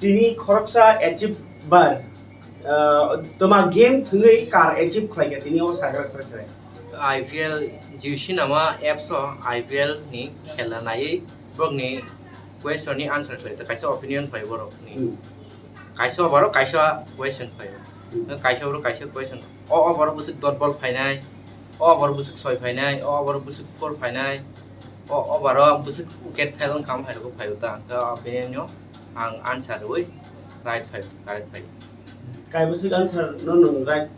tini khoroksa achieve bar toma game thungei kar achieve khlaiga tini o sagra sagra IPL jiusi nama apps IPL ni khela nai borok ni question ni answer khlai ta kaisa opinion phai borok ni kaisa baro kaisa question phai kaisa baro kaisa question o baro busuk dot ball phainai o baro busuk soi phainai o baro busuk four phainai o baro busuk wicket phailon kam phai ko phai ta ka opinion yo ang answer oi right phai correct phai kai busuk answer no no right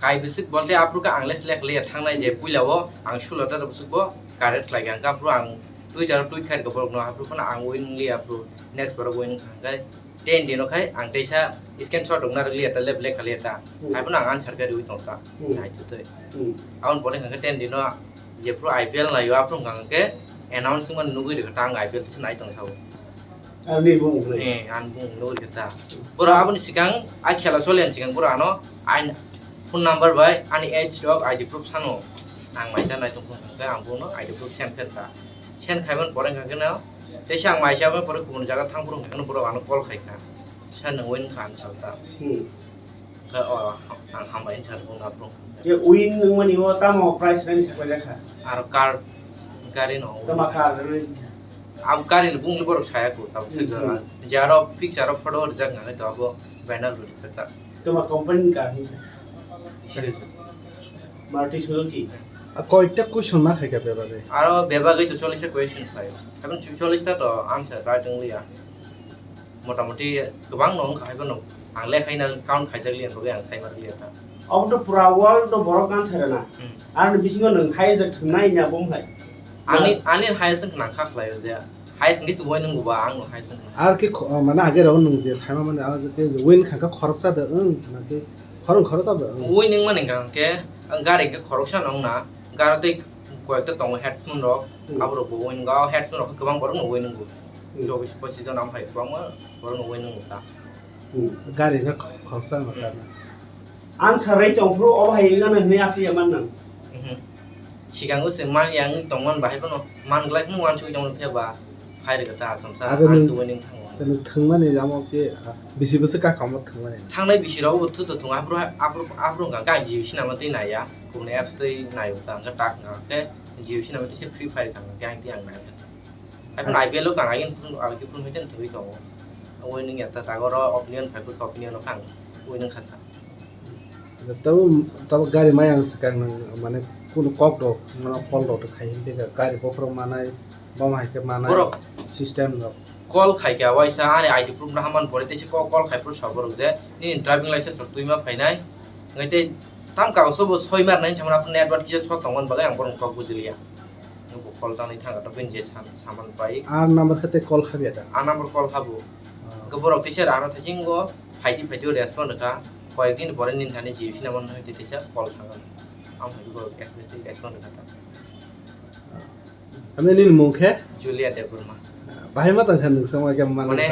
kai bisik bolte apru ka angles lek le thangnai je puilao ang sulata busuk bo correct lagi ang kapru ang twitter tweet khat ko borok no apru khona ang win li apru next borok win khangai 10 dino khai ang teisa screenshot dongna li ta le black khali ta ai pun ang answer ka ri tong ta nai tu te aun bole khang 10 dino je pro IPL la yo apru khang ke announcement nugui de tang IPL sin ai tong thau ani bung an bung nugui ta pura apun sikang a khela solen sikang pura no ai phone number by ani age dog ID proof sano ang maisa nai tong khang ka ang buno ID proof send kher ka send khaiban pore khang na te sang maisa ba pore kubun jaga thang purung khang pura an call khai ka san nang win khan chawta ka ang hambai char bung na prung ye win nung mani o tamo price ran sa kwala kha ar car gari no tama kar ab gari bung le borok saya ko tab se jaro fix jaro photo jak na to abo banner ro chata tama company kar hi Maruti Suzuki কয়টা question না খাইকা পেবারে aro bebagai to 40 question phai habun 40 ta to answer right nglia motamoti gobang nong khaiba no ang le khaina count khaijak lian boge ang sai mar lian ta अब तो पूरा world तो borok answer na ar bisingo nang hai jak thnai nya bom hai ani highest na kha khlai je highest ngi suwai nang ba ang highest আর কি মানে আগে round নং যে সাইমা মানে আজ কে উইন খাকা খরক সাদে নাকি খরং খরত আবে ui ning maning kang ke ang gari ke khoroksa nong na garate koyekta tong headphone rok abro bo win ga headphone rok gobang borok no win ngu 24 jon am hai kwang ma borok no win ngu ta গাড়ি না খরক সা মাতা answer rai tong pro ob hai ga na ne asi man nang sigang u se man yang tong man bai no man glak nu wan chui jong phe ba phai de ta samsa Azo ning- su winning thang তে থংমানে জামক যে বেশি বেশি কা কাম থংমানে thangnai bisirao thu to thung apro ga ga jiu sina ma tei na ya kumne apps tei nai ta ga tak nga ke jiu sina ma tei se free fire kang ga ti ang na ai pun IPL lo kang ain pun abi pun meten thui to winning ya ta go ro opinion phai pun opinion no kang winning khata তাও তাও গাড়ি মায়াং সাকাং মানে কোন cock দ না call দ খাই বে গাড়ি বফর মানাই বম হাইকে মানাই borok system the call khai kya waisa ani ID proof na haman pore te se call khai pro sabor je ni driving license rok tuima phainai ngai te tam ka so bo 6 mar nai chamra pun network ki so tongon bagai ang borong kok bujilia no call ta nai thanga to pin je saman pai R number খাতে call খাবি এটা a number call habu goborok te se rano thasingo phaiti phaiti respond ka কয়েকদিন পরে নিন থানে Jio cinema না হইতে তেসা call থাঙ্গাল আম হাইবো specially respond কাটা আমি নীল মুখে জুলিয়া দেববর্মা বাহির মাতাং খান সময় কেমন মানে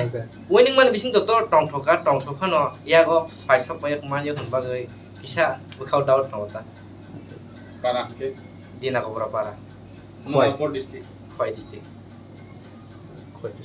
উইনিং মানে বিসিং তো টং ঠকা ন ইয়াগো সাইসা পায় মান ইয় হন বাগৈ কিসা উখাও ডাউট নতা para ke দিনা কবরা পারা Nuwalpur district খয় ডিস্ট্রিক্ট কয়টা